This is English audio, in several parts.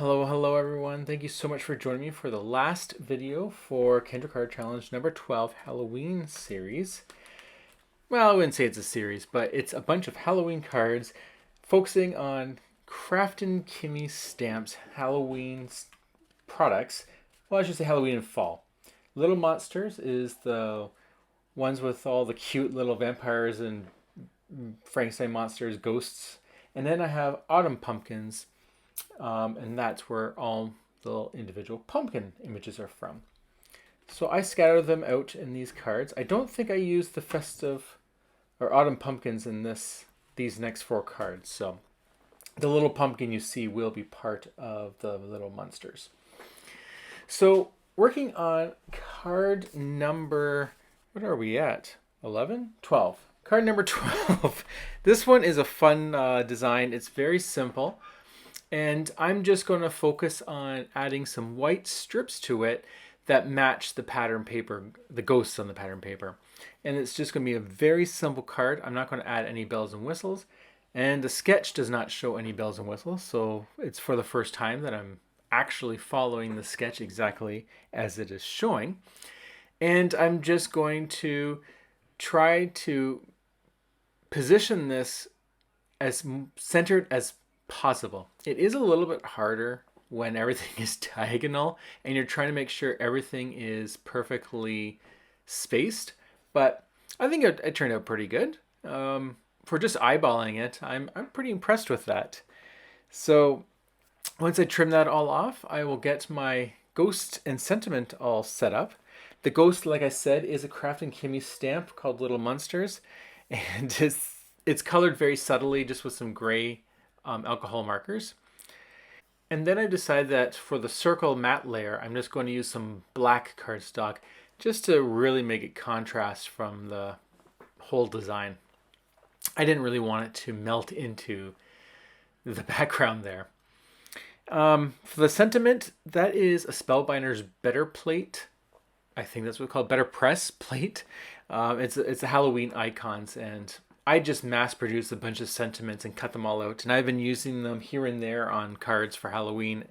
Hello everyone. Thank you so much for joining me for the last video for Kendra Card Challenge number 12 Halloween series. Well, I wouldn't say it's a series, but it's a bunch of Halloween cards focusing on Kraftin Kimmie stamps, Halloween products. Well, I should say Halloween and fall. Little Monsters is the ones with all the cute little vampires and Frankenstein monsters, ghosts. And then I have Autumn Pumpkins, and that's where all the little individual pumpkin images are from. So I scattered them out in these cards. I don't think I used the festive or autumn pumpkins in these next four cards. So the little pumpkin you see will be part of the little monsters. So working on card number, what are we at? 11? 12. Card number 12. This one is a fun design. It's very simple. And I'm just going to focus on adding some white strips to it that match the pattern paper, the ghosts on the pattern paper. And it's just going to be a very simple card. I'm not going to add any bells and whistles. And the sketch does not show any bells and whistles. So it's for the first time that I'm actually following the sketch exactly as it is showing. And I'm just going to try to position this as centered as possible. It is a little bit harder when everything is diagonal and you're trying to make sure everything is perfectly spaced, but I think it turned out pretty good. For just eyeballing it, I'm pretty impressed with that. So once I trim that all off, I will get my ghost and sentiment all set up. The ghost, like I said, is a Kraftin Kimmie stamp called Little Monsters, and it's colored very subtly just with some gray alcohol markers. And then I decided that for the circle matte layer, I'm just going to use some black cardstock just to really make it contrast from the whole design. I didn't really want it to melt into the background there. For the sentiment, that is a Spellbinder's Better Plate. I think that's what it's called, Better Press plate. It's a Halloween icons, and I just mass produced a bunch of sentiments and cut them all out. And I've been using them here and there on cards for Halloween.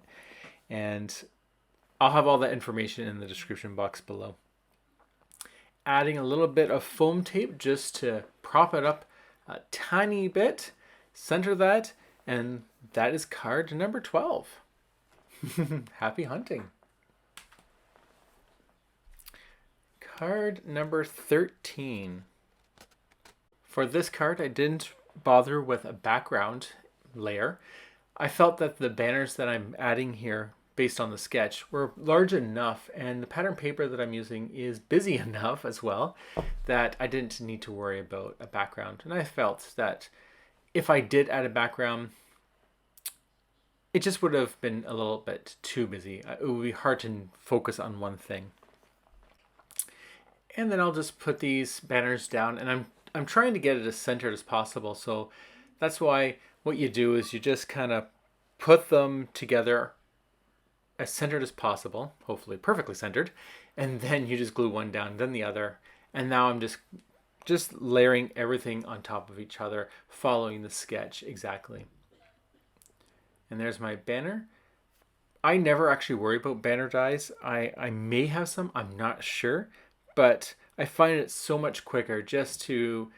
And I'll have all that information in the description box below. Adding a little bit of foam tape just to prop it up a tiny bit. Center that. And that is card number 12. Happy hunting. Card number 13. For this card, I didn't bother with a background layer. I felt that the banners that I'm adding here based on the sketch were large enough, and the pattern paper that I'm using is busy enough as well that I didn't need to worry about a background. And I felt that if I did add a background, it just would have been a little bit too busy. It would be hard to focus on one thing. And then I'll just put these banners down, and I'm trying to get it as centered as possible. So that's why what you do is you just kind of put them together as centered as possible, hopefully perfectly centered, and then you just glue one down, then the other. And now I'm just layering everything on top of each other, following the sketch exactly. And there's my banner. I never actually worry about banner dies. I may have some, I'm not sure. But I find it so much quicker just to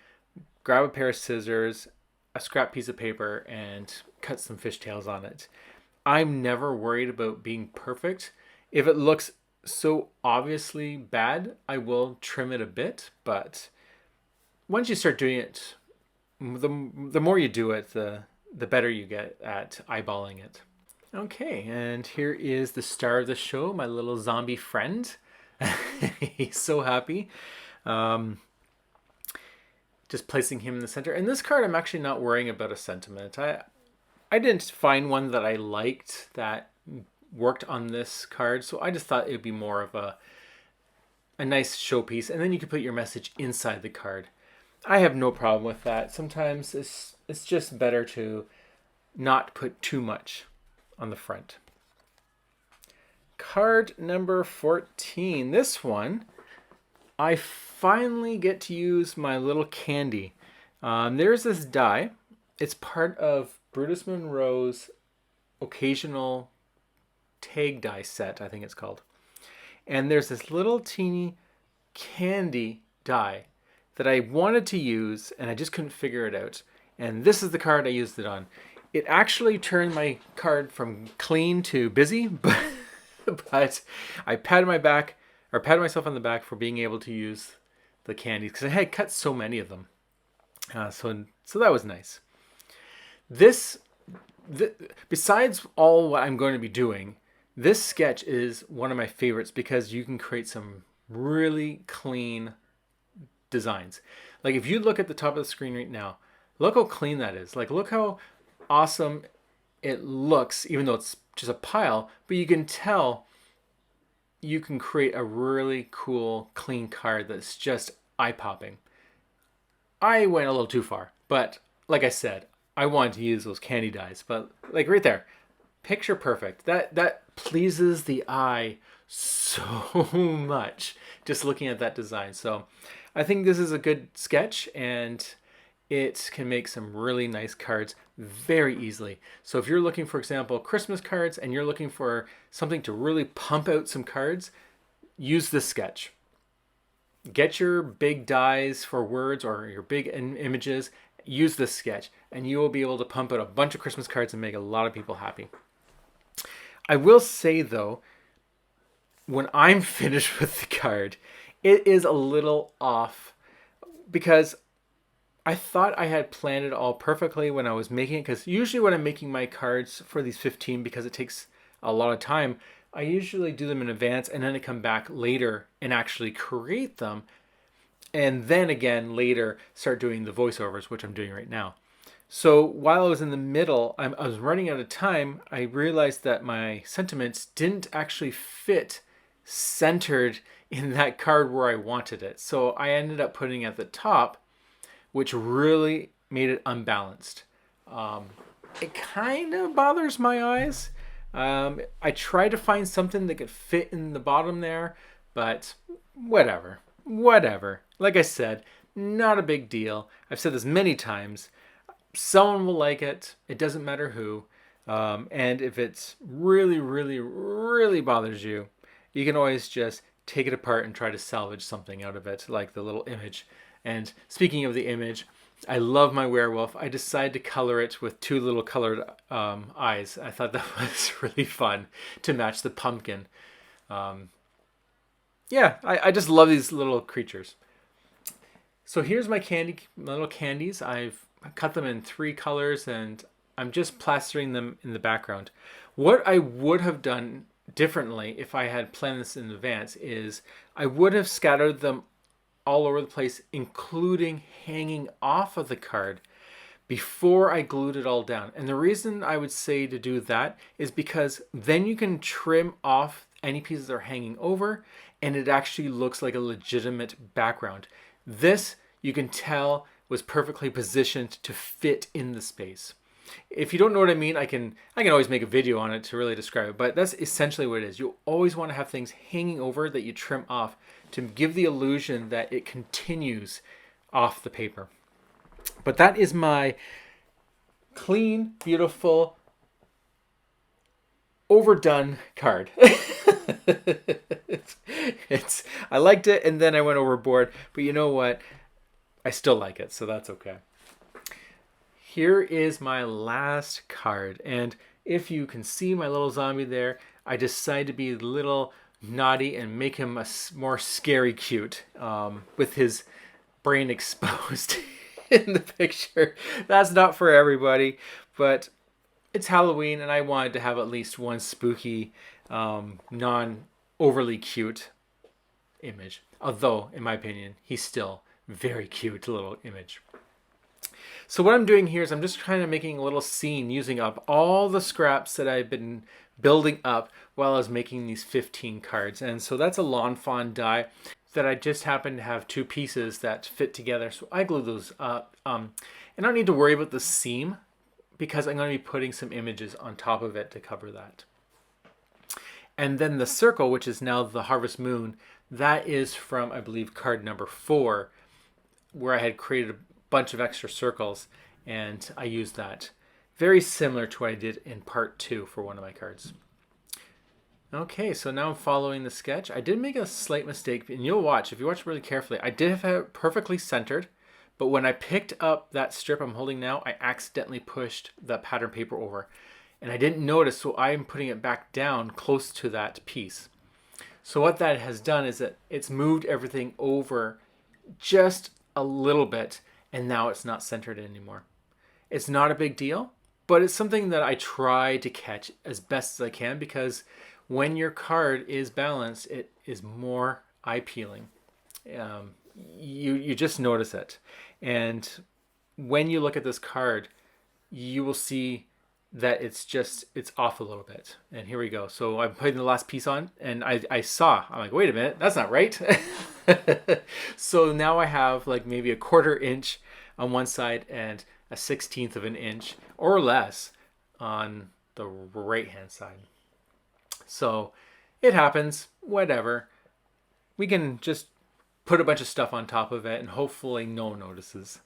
grab a pair of scissors, a scrap piece of paper, and cut some fishtails on it. I'm never worried about being perfect. If it looks so obviously bad, I will trim it a bit. But once you start doing it, the more you do it, the better you get at eyeballing it. Okay, and here is the star of the show, my little zombie friend. He's so happy. Just placing him in the center. And this card, I'm actually not worrying about a sentiment. I didn't find one that I liked that worked on this card, so I just thought it would be more of a nice showpiece, and then you can put your message inside the card. I have no problem with that. Sometimes it's just better to not put too much on the front. Card number 14. This one, I finally get to use my little candy. There's this die. It's part of Brutus Monroe's occasional tag die set, I think it's called. And there's this little teeny candy die that I wanted to use and I just couldn't figure it out. And this is the card I used it on. It actually turned my card from clean to busy, but I patted myself on the back for being able to use the candies because I had cut so many of them. So that was nice. Besides all what I'm going to be doing, this sketch is one of my favorites because you can create some really clean designs. Like if you look at the top of the screen right now, look how clean that is. Like look how awesome it looks, even though it's just a pile, but you can tell you can create a really cool, clean card that's just eye-popping. I went a little too far, but like I said, I wanted to use those candy dies, but like right there, picture perfect. That pleases the eye so much just looking at that design. So I think this is a good sketch and it can make some really nice cards very easily. So if you're looking, for example, Christmas cards and you're looking for something to really pump out some cards, use this sketch. Get your big dies for words or your big images, use this sketch, and you will be able to pump out a bunch of Christmas cards and make a lot of people happy. I will say though, when I'm finished with the card, it is a little off because I thought I had planned it all perfectly when I was making it, because usually when I'm making my cards for these 15, because it takes a lot of time, I usually do them in advance and then I come back later and actually create them. And then again, later start doing the voiceovers, which I'm doing right now. So while I was in the middle, I was running out of time. I realized that my sentiments didn't actually fit centered in that card where I wanted it. So I ended up putting it at the top, which really made it unbalanced. It kind of bothers my eyes. I tried to find something that could fit in the bottom there, but whatever. Like I said, not a big deal. I've said this many times. Someone will like it. It doesn't matter who. And if it's really bothers you, you can always just take it apart and try to salvage something out of it, like the little image. And speaking of the image, I love my werewolf. I decided to color it with two little colored eyes. I thought that was really fun to match the pumpkin. Yeah, I just love these little creatures. So here's my little candies. I've cut them in 3 colors and I'm just plastering them in the background. What I would have done differently if I had planned this in advance is I would have scattered them all over the place, including hanging off of the card before I glued it all down. And the reason I would say to do that is because then you can trim off any pieces that are hanging over and it actually looks like a legitimate background. This, you can tell, was perfectly positioned to fit in the space. If you don't know what I mean, I can always make a video on it to really describe it, but that's essentially what it is. You always want to have things hanging over that you trim off to give the illusion that it continues off the paper. But that is my clean, beautiful, overdone card. I liked it and then I went overboard, but you know what? I still like it, so that's okay. Here is my last card, and if you can see my little zombie there, I decided to be a little naughty and make him a more scary cute with his brain exposed in the picture. That's not for everybody, but it's Halloween and I wanted to have at least one spooky, non-overly cute image. Although, in my opinion, he's still very cute little image. So what I'm doing here is I'm just kind of making a little scene using up all the scraps that I've been building up while I was making these 15 cards. And so that's a lawn fawn die that I just happen to have 2 pieces that fit together. So I glue those up. And I don't need to worry about the seam because I'm going to be putting some images on top of it to cover that. And then the circle, which is now the Harvest Moon, that is from, I believe, card number 4, where I had created a bunch of extra circles and I used that. Very similar to what I did in part 2 for one of my cards. Okay, so now I'm following the sketch. I did make a slight mistake, and you'll watch, if you watch really carefully, I did have it perfectly centered, but when I picked up that strip I'm holding now, I accidentally pushed the pattern paper over. And I didn't notice, so I'm putting it back down close to that piece. So what that has done is that it's moved everything over just a little bit, and now it's not centered anymore. It's not a big deal, but it's something that I try to catch as best as I can, because when your card is balanced, it is more eye peeling. You just notice it. And when you look at this card, you will see that it's off a little bit. And here we go. So I'm putting the last piece on, and I'm like, wait a minute, that's not right. So now I have like maybe a 1/4 inch on one side and a 1/16 of an inch or less on the right hand side. So it happens, whatever. We can just put a bunch of stuff on top of it and hopefully no one notices.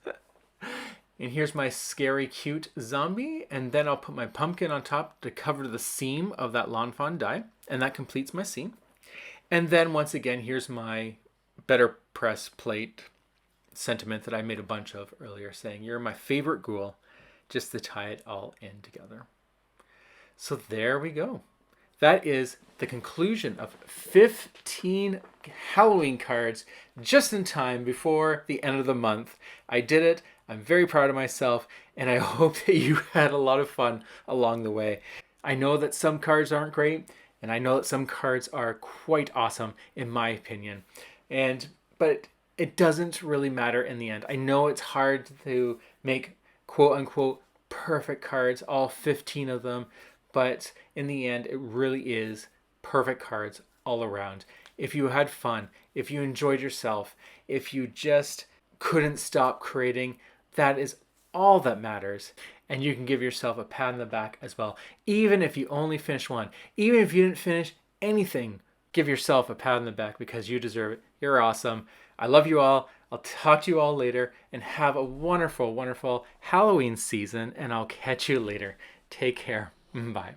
And here's my scary cute zombie, and then I'll put my pumpkin on top to cover the seam of that lawn fawn die, and that completes my scene. And then once again, here's my Better Press plate sentiment that I made a bunch of earlier, saying you're my favorite ghoul, just to tie it all in together. So there we go. That is the conclusion of 15 Halloween cards just in time before the end of the month. I did it. I'm very proud of myself, and I hope that you had a lot of fun along the way. I know that some cards aren't great, and I know that some cards are quite awesome in my opinion. But it doesn't really matter in the end. I know it's hard to make quote unquote perfect cards, all 15 of them, but in the end, it really is perfect cards all around. If you had fun, if you enjoyed yourself, if you just couldn't stop creating, that is all that matters. And you can give yourself a pat on the back as well. Even if you only finish one, even if you didn't finish anything, give yourself a pat on the back because you deserve it. You're awesome. I love you all. I'll talk to you all later, and have a wonderful, wonderful Halloween season, and I'll catch you later. Take care. Bye.